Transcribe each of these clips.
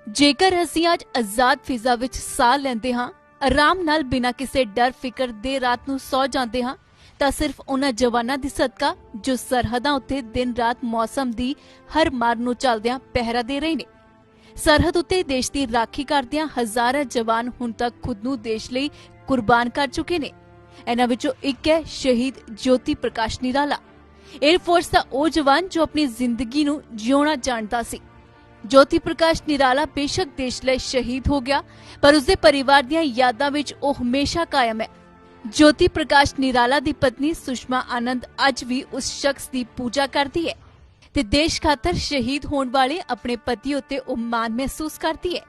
ਜੇਕਰ ਅਸੀਂ ਅੱਜ ਆਜ਼ਾਦ ਫਿਜ਼ਾ ਵਿੱਚ ਸਾਹ ਲੈਂਦੇ ਹਾਂ, ਆਰਾਮ ਨਾਲ ਬਿਨਾਂ ਕਿਸੇ ਡਰ ਫਿਕਰ ਦੇ ਰਾਤ ਨੂੰ ਸੌ ਜਾਂਦੇ ਹਾਂ, ਤਾਂ ਸਿਰਫ ਉਹਨਾਂ ਜਵਾਨਾਂ ਦੀ ਸਦਕਾ ਜੋ ਸਰਹੱਦਾਂ ਉੱਤੇ ਦਿਨ ਰਾਤ ਮੌਸਮ ਦੀ ਹਰ ਮਾਰ ਨੂੰ ਚੱਲਦਿਆਂ ਪਹਿਰਾ ਦੇ ਰਹੇ ਨੇ। ਸਰਹੱਦ ਉੱਤੇ ਦੇਸ਼ ਦੀ ਰਾਖੀ ਕਰਦਿਆਂ ਹਜ਼ਾਰਾਂ ਜਵਾਨ ਹੁਣ ਤੱਕ ਖੁਦ ਨੂੰ ਦੇਸ਼ ਲਈ ਕੁਰਬਾਨ ਕਰ ਚੁੱਕੇ ਨੇ। ਇਹਨਾਂ ਵਿੱਚੋਂ ਇੱਕ ਹੈ ਸ਼ਹੀਦ ਜੋਤੀ ਪ੍ਰਕਾਸ਼ ਨਿਰਾਲਾ। 에ਅਰਫੋਰਸ ਦਾ ਉਹ ਜਵਾਨ ਜੋ ਆਪਣੀ ਜ਼ਿੰਦਗੀ ਨੂੰ ਜਿਉਣਾ ਜਾਣਦਾ ਸੀ। ਜੋਤੀ ਪ੍ਰਕਾਸ਼ ਨਿਰਾਲਾ ਬੇਸ਼ੱਕ ਦੇਸ਼ ਲਈ ਸ਼ਹੀਦ ਹੋ ਗਿਆ, ਪਰ ਉਸਦੇ ਪਰਿਵਾਰ ਦੀਆਂ ਯਾਦਾਂ ਵਿੱਚ ਉਹ ਹਮੇਸ਼ਾ ਕਾਇਮ ਹੈ। ਜੋਤੀ ਪ੍ਰਕਾਸ਼ ਨਿਰਾਲਾ ਦੀ ਪਤਨੀ ਸੁਸ਼ਮਾ ਆਨੰਦ ਅੱਜ ਵੀ ਉਸ ਸ਼ਖਸ ਦੀ ਪੂਜਾ ਕਰਦੀ ਹੈ ਤੇ ਦੇਸ਼ ਖਾਤਰ ਸ਼ਹੀਦ ਹੋਣ ਵਾਲੇ ਆਪਣੇ ਪਤੀ ਉੱਤੇ ਉਹ ਮਾਣ ਮਹਿਸੂਸ ਕਰਦੀ ਹੈ।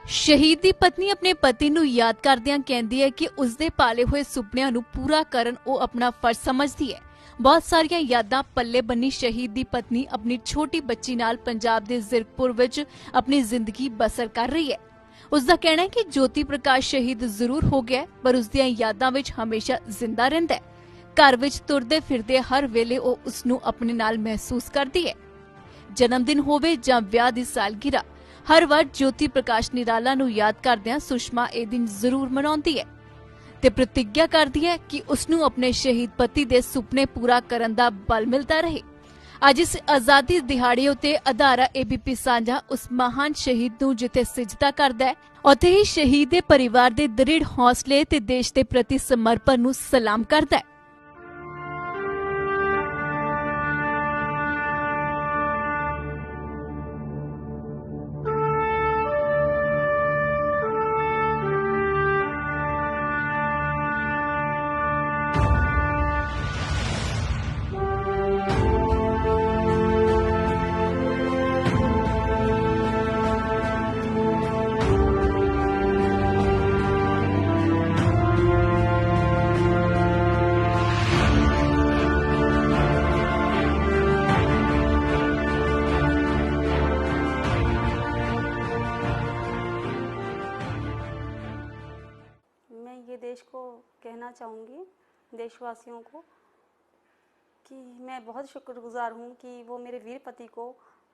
ਸ਼ਹੀਦ ਦੀ ਪਤਨੀ ਆਪਣੇ ਪਤੀ ਨੂੰ ਯਾਦ ਕਰਦਿਆਂ ਕਹਿੰਦੀ ਹੈ ਕਿ ਉਸਦੇ ਪਾਲੇ ਹੋਏ ਸੁਪਨਿਆਂ ਨੂੰ ਪੂਰਾ ਕਰਨ ਉਹ ਆਪਣਾ ਫਰਜ਼ ਸਮਝਦੀ ਹੈ। ਬਹੁਤ ਸਾਰੀਆਂ ਯਾਦਾਂ ਪੱਲੇ ਬੰਨੀ ਸ਼ਹੀਦ ਦੀ ਪਤਨੀ ਆਪਣੀ ਛੋਟੀ ਬੱਚੀ ਨਾਲ ਪੰਜਾਬ ਦੇ ਜ਼ਿਰਕਪੁਰ ਵਿੱਚ ਆਪਣੀ ਜ਼ਿੰਦਗੀ ਬਸਰ ਕਰ ਰਹੀ ਹੈ। ਉਸਦਾ ਕਹਿਣਾ ਹੈ ਕਿ ਜੋਤੀ ਪ੍ਰਕਾਸ਼ ਸ਼ਹੀਦ ਜ਼ਰੂਰ ਹੋ ਗਿਆ, ਪਰ ਉਸਦੀਆਂ ਯਾਦਾਂ ਵਿੱਚ ਹਮੇਸ਼ਾ ਜ਼ਿੰਦਾ ਰਹਿੰਦਾ ਹੈ। ਘਰ ਵਿੱਚ ਤੁਰਦੇ ਫਿਰਦੇ ਹਰ ਵੇਲੇ ਉਹ ਉਸ ਨੂੰ ਆਪਣੇ ਨਾਲ ਮਹਿਸੂਸ ਕਰਦੀ ਹੈ। ਜਨਮ ਦਿਨ ਹੋਵੇ ਜਾਂ ਵਿਆਹ ਦੀ ਸਾਲਗਿਰਾ, ਹਰ ਵਾਰ ਜੋਤੀ ਪ੍ਰਕਾਸ਼ ਨਿਰਾਲਾ ਨੂੰ ਯਾਦ ਕਰਦਿਆਂ ਸੁਸ਼ਮਾ ਇਹ ਦਿਨ ਜ਼ਰੂਰ ਮਨਾਉਂਦੀ ਹੈ ਤੇ ਪ੍ਰਤੀਗਿਆ ਕਰਦੀ ਹੈ ਕਿ ਉਸ ਨੂੰ ਆਪਣੇ ਸ਼ਹੀਦ ਪਤੀ ਦੇ ਸੁਪਨੇ ਪੂਰਾ ਕਰਨ ਦਾ ਬਲ ਮਿਲਦਾ ਰਹੇ। ਅੱਜ ਇਸ ਆਜ਼ਾਦੀ ਦਿਹਾੜੇ ਉਤੇ ਅਧਾਰਾ ABP ਸਾਂਝਾ ਉਸ ਮਹਾਨ ਸ਼ਹੀਦ ਨੂੰ ਜਿੱਥੇ ਸਿਜਦਾ ਕਰਦਾ ਹੈ, ਉੱਥੇ ਹੀ ਸ਼ਹੀਦ ਦੇ ਪਰਿਵਾਰ ਦੇ ਦ੍ਰਿੜ ਹੌਸਲੇ ਤੇ ਦੇਸ਼ ਦੇ ਪ੍ਰਤੀ ਸਮਰਪਣ ਨੂੰ ਸਲਾਮ ਕਰਦਾ ਹੈ। देश को कहना चाहूँगी, देशवासियों को, कि मैं बहुत शुक्रगुजार हूँ कि वो मेरे वीर पति को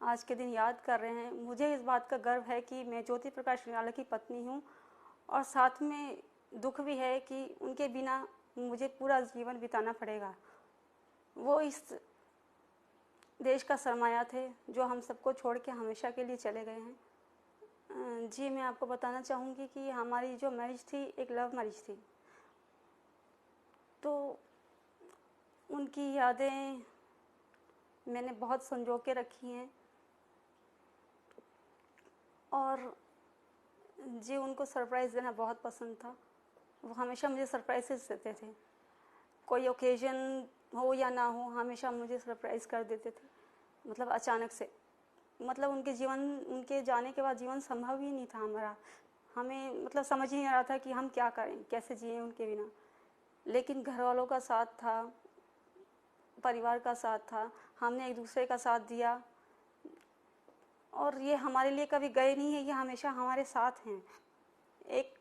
आज के दिन याद कर रहे हैं। मुझे इस बात का गर्व है कि मैं ज्योति प्रकाश निराला की पत्नी हूँ, और साथ में दुख भी है कि उनके बिना मुझे पूरा जीवन बिताना पड़ेगा। वो इस देश का सरमाया थे जो हम सबको छोड़ के हमेशा के लिए चले गए हैं। जी, मैं आपको बताना चाहूँगी कि हमारी जो मैरिज थी एक लव मैरिज थी, तो उनकी यादें मैंने बहुत संजो के रखी हैं। और जी, उनको सरप्राइज़ देना बहुत पसंद था। वो हमेशा मुझे सरप्राइजेस देते थे, कोई ओकेजन हो या ना हो, हमेशा मुझे सरप्राइज़ कर देते थे, मतलब अचानक से। मतलब उनके जाने के बाद जीवन संभव ही नहीं था हमारा। हमें मतलब समझ ही नहीं आ रहा था कि हम क्या करें, कैसे जिएं उनके बिना। लेकिन घर वालों का साथ था, परिवार का साथ था, हमने एक दूसरे का साथ दिया, और ये हमारे लिए कभी गए नहीं है, ये हमेशा हमारे साथ हैं एक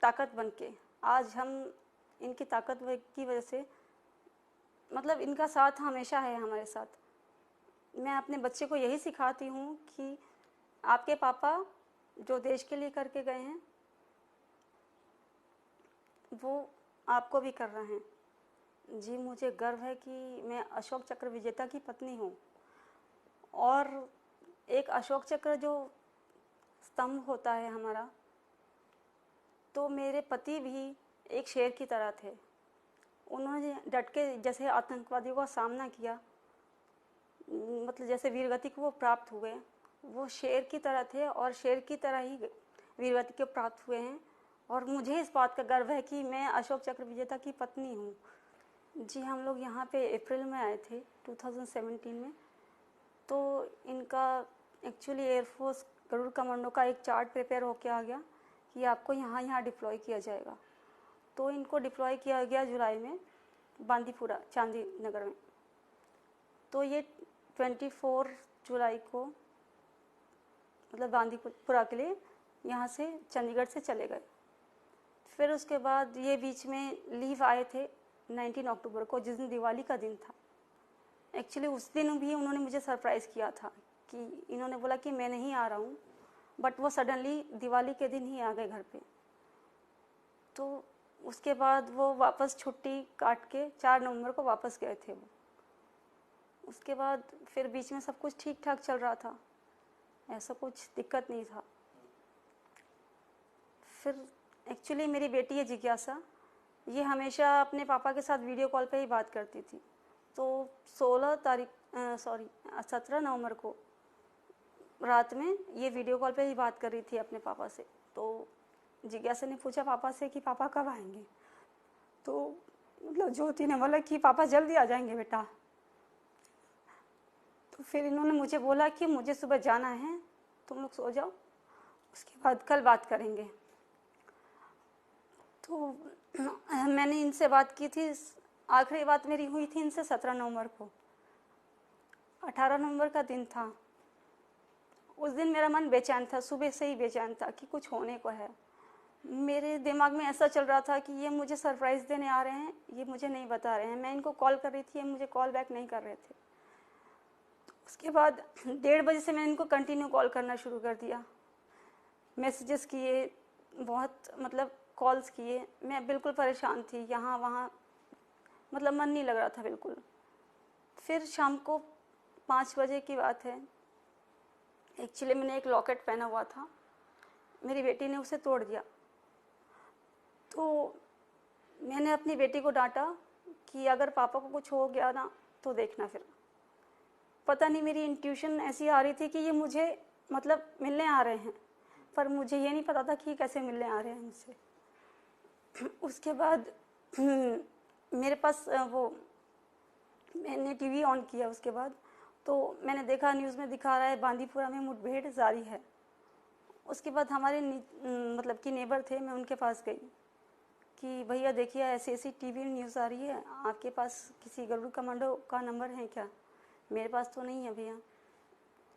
ताकत बन के। आज हम इनकी ताकत की वजह से, मतलब इनका साथ हमेशा है हमारे साथ। मैं अपने बच्चे को यही सिखाती हूँ कि आपके पापा जो देश के लिए करके गए हैं वो आपको भी कर रहे हैं। जी, मुझे गर्व है कि मैं अशोक चक्र विजेता की पत्नी हूँ, और एक अशोक चक्र जो स्तंभ होता है हमारा, तो मेरे पति भी एक शेर की तरह थे। उन्होंने डट के जैसे आतंकवादियों का सामना किया, मतलब जैसे वीरगति को वो प्राप्त हुए, वो शेर की तरह थे और शेर की तरह ही वीरगति को प्राप्त हुए हैं। और मुझे इस बात का गर्व है कि मैं अशोक चक्र विजेता की पत्नी हूँ। जी, हम लोग यहाँ पे अप्रैल में आए थे 2017 में। तो इनका एक्चुअली एयरफोर्स गरुड़ कमांडो का एक चार्ट प्रिपेयर होके आ गया कि आपको यहाँ डिप्लॉय किया जाएगा। तो इनको डिप्लॉय किया गया जुलाई में बांदीपुरा चांदी नगर में। तो ये 24 जुलाई को मतलब बांदीपुरा के लिए यहाँ से चंडीगढ़ से चले गए। फिर उसके बाद ये बीच में लीव आए थे 19 अक्टूबर को, जिस दिन दिवाली का दिन था। एक्चुअली उस दिन भी उन्होंने मुझे सरप्राइज़ किया था कि इन्होंने बोला कि मैं नहीं आ रहा हूँ, बट वो सडनली दिवाली के दिन ही आ गए घर पे। तो उसके बाद वो वापस छुट्टी काट के 4 नवंबर को वापस गए थे वो। उसके बाद फिर बीच में सब कुछ ठीक ठाक चल रहा था, ऐसा कुछ दिक्कत नहीं था। फिर एक्चुअली मेरी बेटी है जिज्ञासा, ये हमेशा अपने पापा के साथ वीडियो कॉल पे ही बात करती थी। तो 17 नवंबर को रात में ये वीडियो कॉल पे ही बात कर रही थी अपने पापा से। तो जिज्ञासा ने पूछा पापा से कि पापा कब आएंगे। तो मतलब ज्योति ने बोला कि पापा जल्दी आ जाएंगे बेटा। तो फिर इन्होंने मुझे बोला कि मुझे सुबह जाना है, तुम लोग सो जाओ, उसके बाद कल बात करेंगे। तो मैंने इनसे बात की थी, आखिरी बात मेरी हुई थी इनसे 17 नवंबर को। 18 नवंबर का दिन था। उस दिन मेरा मन बेचैन था, सुबह से ही बेचैन था कि कुछ होने को है। मेरे दिमाग में ऐसा चल रहा था कि ये मुझे सरप्राइज़ देने आ रहे हैं, ये मुझे नहीं बता रहे हैं। मैं इनको कॉल कर रही थी, ये मुझे कॉल बैक नहीं कर रहे थे। उसके बाद 1:30 बजे से मैंने इनको कंटिन्यू कॉल करना शुरू कर दिया, मैसेजेस किए, बहुत मतलब कॉल्स किए। मैं बिल्कुल परेशान थी, यहाँ वहाँ मतलब मन नहीं लग रहा था बिल्कुल। फिर शाम को 5 बजे की बात है, एक्चुअली मैंने एक लॉकेट पहना हुआ था, मेरी बेटी ने उसे तोड़ दिया। तो मैंने अपनी बेटी को डांटा कि अगर पापा को कुछ हो गया ना तो देखना। फिर पता नहीं मेरी इंट्यूशन ऐसी आ रही थी कि ये मुझे मतलब मिलने आ रहे हैं, पर मुझे ये नहीं पता था कि कैसे मिलने आ रहे हैं मुझसे। उसके बाद मेरे पास मैंने टीवी ऑन किया। उसके बाद तो मैंने देखा न्यूज़ में दिखा रहा है बांदीपुरा में मुठभेड़ जारी है। उसके बाद हमारे मतलब कि नेबर थे, मैं उनके पास गई कि भैया देखिए ऐसी ऐसी टीवी न्यूज़ आ रही है, आपके पास किसी गरुड़ कमांडो का नंबर है क्या? मेरे पास तो नहीं है भैया।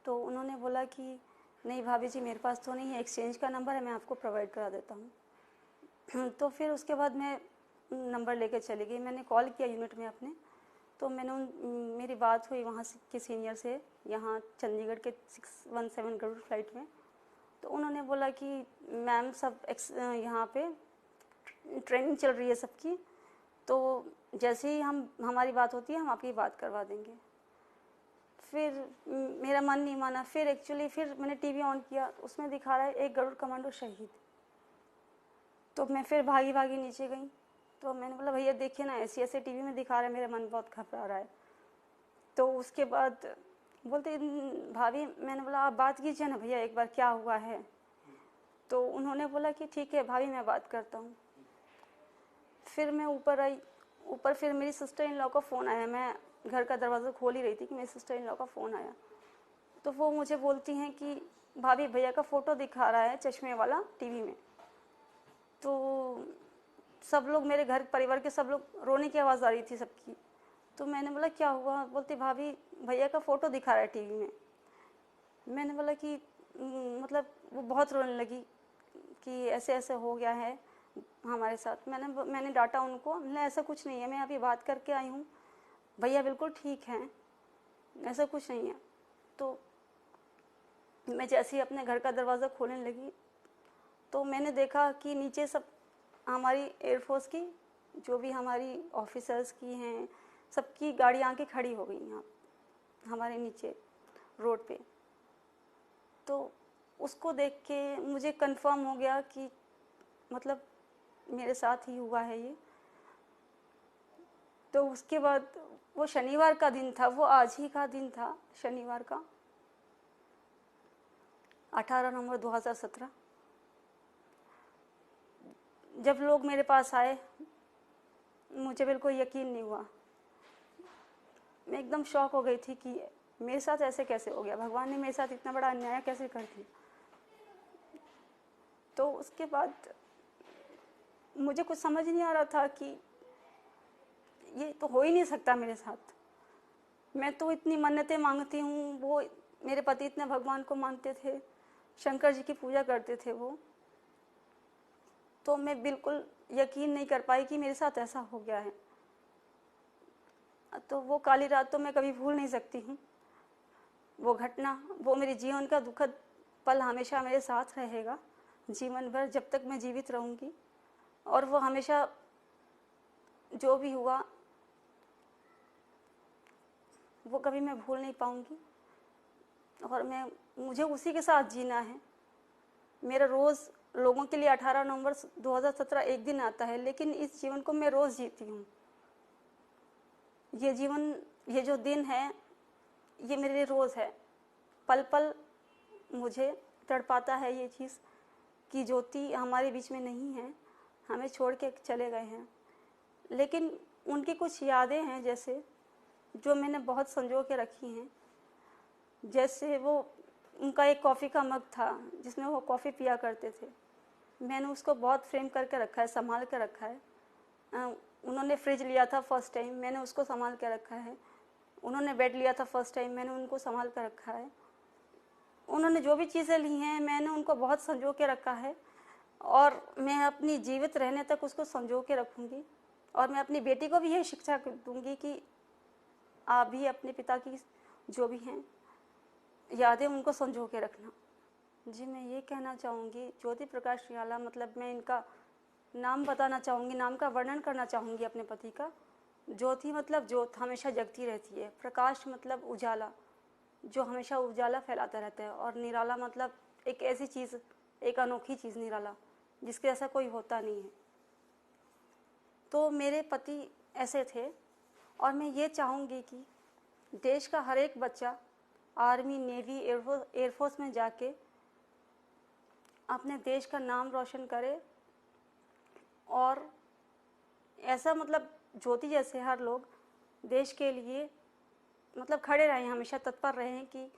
तो उन्होंने बोला कि नहीं भाभी जी मेरे पास तो नहीं है, एक्सचेंज का नंबर है, मैं आपको प्रोवाइड करा देता हूँ। तो फिर उसके बाद मैं नंबर लेके चली गई, मैंने कॉल किया यूनिट में अपने। तो मैंने मेरी बात हुई वहाँ से के सीनियर से, यहाँ चंडीगढ़ के 617 गरुड़ फ्लाइट में। तो उन्होंने बोला कि मैम सब यहाँ पे ट्रेनिंग चल रही है सबकी, तो जैसे ही हमारी बात होती है हम आपकी बात करवा देंगे। फिर मेरा मन नहीं माना। फिर एक्चुअली फिर मैंने टीवी ऑन किया, उसमें दिखा रहा है एक गरुड़ कमांडो शहीद। तो मैं फिर भागी भागी नीचे गई। तो मैंने बोला भैया देखिए ना ऐसे ऐसे टीवी में दिखा रहा है, मेरा मन बहुत घबरा रहा है। तो उसके बाद बोलते भाभी, मैंने बोला आप बात कीजिए ना भैया एक बार क्या हुआ है। तो उन्होंने बोला कि ठीक है भाभी मैं बात करता हूँ। फिर मैं ऊपर आई। ऊपर फिर मेरी सिस्टर इन लॉ का फ़ोन आया, मैं घर का दरवाज़ा खोल ही रही थी कि मेरी सिस्टर इन लॉ का फ़ोन आया। तो वो मुझे बोलती हैं कि भाभी भैया का फ़ोटो दिखा रहा है चश्मे वाला टीवी में। तो सब लोग, मेरे घर परिवार के सब लोग, रोने की आवाज़ आ रही थी सबकी। तो मैंने बोला क्या हुआ? बोलती भाभी भैया का फ़ोटो दिखा रहा है टीवी में। मैंने बोला कि मतलब वो बहुत रोने लगी कि ऐसे ऐसे हो गया है हमारे साथ। मैंने डांटा उनको, मैंने ऐसा कुछ नहीं है, मैं अभी बात करके आई हूँ, भैया बिल्कुल ठीक हैं, ऐसा कुछ नहीं है। तो मैं जैसे ही अपने घर का दरवाज़ा खोलने लगी तो मैंने देखा कि नीचे सब हमारी एयरफोर्स की, जो भी हमारी ऑफिसर्स की हैं, सबकी गाड़ी आके खड़ी हो गई यहाँ हमारे नीचे रोड पे। तो उसको देख के मुझे कंफर्म हो गया कि मतलब मेरे साथ ही हुआ है ये। तो उसके बाद वो शनिवार का दिन था, वो आज ही का दिन था, शनिवार का 18 नवंबर 2017। जब लोग मेरे पास आए मुझे बिल्कुल यकीन नहीं हुआ, मैं एकदम शॉक हो गई थी कि मेरे साथ ऐसे कैसे हो गया, भगवान ने मेरे साथ इतना बड़ा अन्याय कैसे कर दिया। तो उसके बाद मुझे कुछ समझ नहीं आ रहा था कि ये तो हो ही नहीं सकता मेरे साथ। मैं तो इतनी मन्नतें मांगती हूँ, वो मेरे पति इतने भगवान को मानते थे, शंकर जी की पूजा करते थे वो, तो मैं बिल्कुल यकीन नहीं कर पाई कि मेरे साथ ऐसा हो गया है। तो वो काली रात तो मैं कभी भूल नहीं सकती हूँ। वो घटना, वो मेरे जीवन का दुखद पल हमेशा मेरे साथ रहेगा जीवन भर, जब तक मैं जीवित रहूँगी। और वो हमेशा जो भी हुआ वो कभी मैं भूल नहीं पाऊँगी। और मुझे उसी के साथ जीना है। मेरा रोज़ लोगों के लिए 18 नवंबर 2017 एक दिन आता है, लेकिन इस जीवन को मैं रोज़ जीती हूँ। ये जीवन, ये जो दिन है, ये मेरे लिए रोज़ है। पल पल मुझे तड़पाता है ये चीज़ कि ज्योति हमारे बीच में नहीं है, हमें छोड़ के चले गए हैं। लेकिन उनकी कुछ यादें हैं जैसे, जो मैंने बहुत संजो के रखी हैं। जैसे वो, उनका एक कॉफ़ी का मग था जिसमें वो कॉफ़ी पिया करते थे। मैंने उसको बहुत फ्रेम करके रखा है, संभाल के रखा है। उन्होंने फ्रिज लिया था फर्स्ट टाइम, मैंने उसको संभाल के रखा है। उन्होंने बेड लिया था फर्स्ट टाइम, मैंने उनको संभाल कर रखा है। उन्होंने जो भी चीज़ें ली हैं, मैंने उनको बहुत संजो के रखा है। और मैं अपनी जीवित रहने तक उसको संजो के रखूँगी। और मैं अपनी बेटी को भी यही शिक्षा दूँगी कि आप भी अपने पिता की जो भी हैं यादें, उनको संजो के रखना। जी, मैं ये कहना चाहूँगी, ज्योति प्रकाश निराला, मतलब मैं इनका नाम बताना चाहूँगी, नाम का वर्णन करना चाहूँगी अपने पति का। ज्योति मतलब ज्योत, हमेशा जगती रहती है। प्रकाश मतलब उजाला, जो हमेशा उजाला फैलाता रहता है। और निराला मतलब एक ऐसी चीज़, एक अनोखी चीज़ निराला, जिसके ऐसा कोई होता नहीं है। तो मेरे पति ऐसे थे। और मैं ये चाहूँगी कि देश का हर एक बच्चा आर्मी, नेवी, एयरफोर्स में जाके अपने देश का नाम रोशन करे। और ऐसा, मतलब ज्योति जैसे हर लोग देश के लिए मतलब खड़े रहें, हमेशा तत्पर रहें कि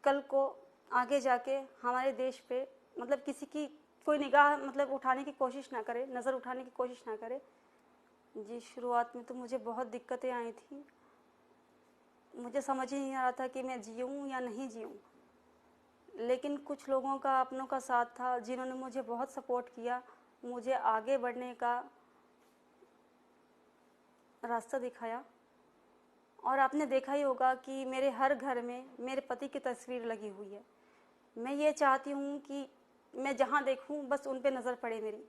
कल को आगे जाके हमारे देश पे मतलब किसी की कोई निगाह मतलब उठाने की कोशिश ना करे, नज़र उठाने की कोशिश ना करे। जी, शुरुआत में तो मुझे बहुत दिक्कतें आई थी। मुझे समझ ही नहीं आ रहा था कि मैं जीऊँ या नहीं जीऊँ। लेकिन कुछ लोगों का, अपनों का साथ था, जिन्होंने मुझे बहुत सपोर्ट किया, मुझे आगे बढ़ने का रास्ता दिखाया। और आपने देखा ही होगा कि मेरे हर घर में मेरे पति की तस्वीर लगी हुई है। मैं ये चाहती हूँ कि मैं जहाँ देखूँ बस उन पे नज़र पड़े मेरी।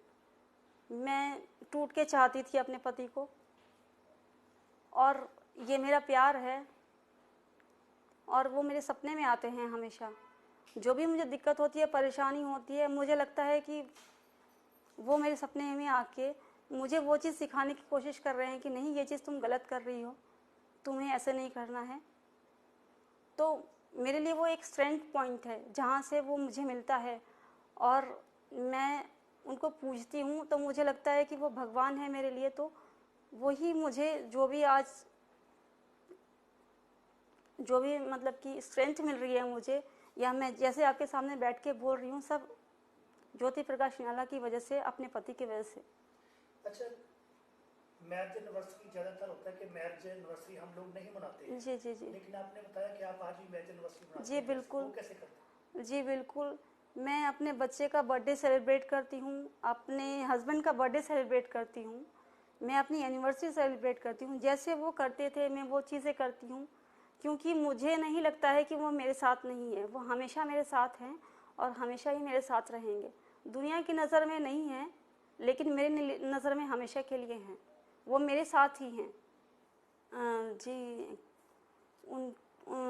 मैं टूट के चाहती थी अपने पति को, और ये मेरा प्यार है। और वो मेरे सपने में आते हैं हमेशा। जो भी मुझे दिक्कत होती है, परेशानी होती है, मुझे लगता है कि वो मेरे सपने में आके मुझे वो चीज़ सिखाने की कोशिश कर रहे हैं कि नहीं, ये चीज़ तुम गलत कर रही हो, तुम्हें ऐसे नहीं करना है। तो मेरे लिए वो एक स्ट्रेंथ पॉइंट है जहाँ से वो मुझे मिलता है। और मैं उनको पूजती हूँ, तो मुझे लगता है कि वो भगवान है मेरे लिए। तो वही मुझे जो भी आज, जो भी मतलब कि स्ट्रेंथ मिल रही है मुझे, या मैं जैसे आपके सामने बैठ के बोल रही हूँ, सब ज्योति प्रकाश निराला की वजह से, अपने पति की वजह से। अच्छा, मैरिज एनिवर्सरी ज़्यादातर होता है कि मैरिज एनिवर्सरी हम लोग नहीं मनाते हैं। जी जी जी। लेकिन आपने बताया कि आप आज भी मैरिज एनिवर्सरी मनाते जी हैं। बिल्कुल। वो कैसे करते हैं? जी बिल्कुल। मैं अपने बच्चे का बर्थडे सेलिब्रेट करती हूँ, अपने हस्बैंड का बर्थडे सेलिब्रेट करती हूँ, मैं अपनी एनिवर्सरी सेलिब्रेट करती हूँ। जैसे वो करते थे मैं वो चीज़ें करती हूँ, क्योंकि मुझे नहीं लगता है कि वो मेरे साथ नहीं है। वो हमेशा मेरे साथ हैं और हमेशा ही मेरे साथ रहेंगे। दुनिया की नज़र में नहीं है, लेकिन मेरे नज़र में हमेशा के लिए हैं। वो मेरे साथ ही हैं। जी,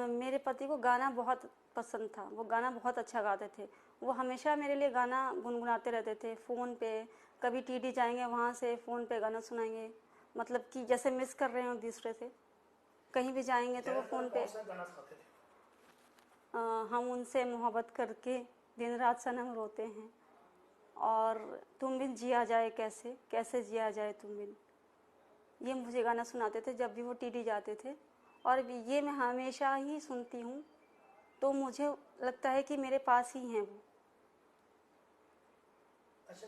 मेरे पति को गाना बहुत पसंद था। वो गाना बहुत अच्छा गाते थे। वो हमेशा मेरे लिए गाना गुनगुनाते रहते थे फ़ोन पे। कभी टीटी जाएंगे, वहाँ से फ़ोन पे गाना सुनाएंगे, मतलब कि जैसे मिस कर रहे हो दूसरे से। कहीं भी जाएंगे तो वो फ़ोन पे, कौन सा गाना सुनाते थे? हम उनसे मोहब्बत करके दिन रात सनम रोते हैं, और तुम बिन जिया जाए कैसे, कैसे जिया जाए तुम बिन। ये मुझे गाना सुनाते थे जब भी वो टीटी जाते थे, और ये मैं हमेशा ही सुनती हूँ। तो मुझे लगता है कि मेरे पास ही हैं वो। अच्छा,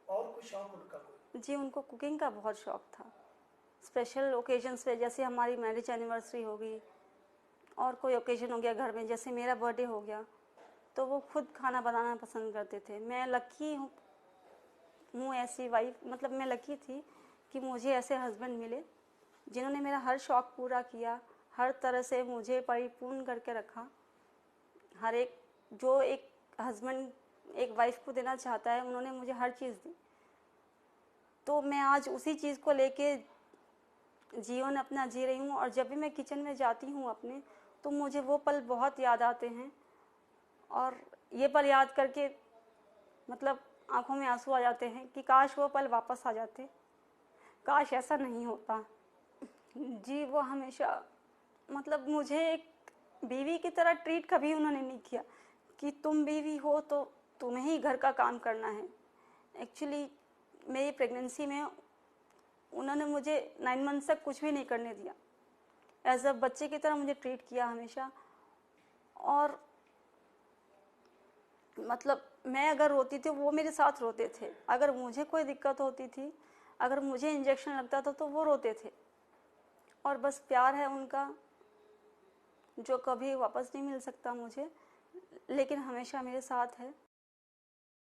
कोई शौक उनका कोई? जी, उनको कुकिंग का बहुत शौक़ था। स्पेशल ओकेजन्स पे, जैसे हमारी मैरिज एनिवर्सरी हो गई और कोई ओकेजन हो गया घर में, जैसे मेरा बर्थडे हो गया, तो वो खुद खाना बनाना पसंद करते थे। मैं लकी हूँ ऐसी वाइफ, मतलब मैं लकी थी कि मुझे ऐसे हस्बैंड मिले जिन्होंने मेरा हर शौक़ पूरा किया, हर तरह से मुझे परिपूर्ण करके रखा। हर एक जो एक हस्बैंड एक वाइफ को देना चाहता है, उन्होंने मुझे हर चीज़ दी। तो मैं आज उसी चीज़ को लेके जीवन अपना जी रही हूँ। और जब भी मैं किचन में जाती हूँ अपने, तो मुझे वो पल बहुत याद आते हैं। और ये पल याद करके मतलब आंखों में आंसू आ जाते हैं कि काश वो पल वापस आ जाते, काश ऐसा नहीं होता। जी, वो हमेशा मतलब मुझे एक बीवी की तरह ट्रीट कभी उन्होंने नहीं किया कि तुम बीवी हो तो तुम्हें ही घर का काम करना है। एक्चुअली मेरी प्रेगनेंसी में उन्होंने मुझे 9 मंथ्स तक कुछ भी नहीं करने दिया। एज अ बच्चे की तरह मुझे ट्रीट किया हमेशा। और मतलब मैं अगर रोती थी वो मेरे साथ रोते थे, अगर मुझे कोई दिक्कत होती थी, अगर मुझे इंजेक्शन लगता था तो वो रोते थे। और बस प्यार है उनका जो कभी वापस नहीं मिल सकता मुझे, लेकिन हमेशा मेरे साथ है।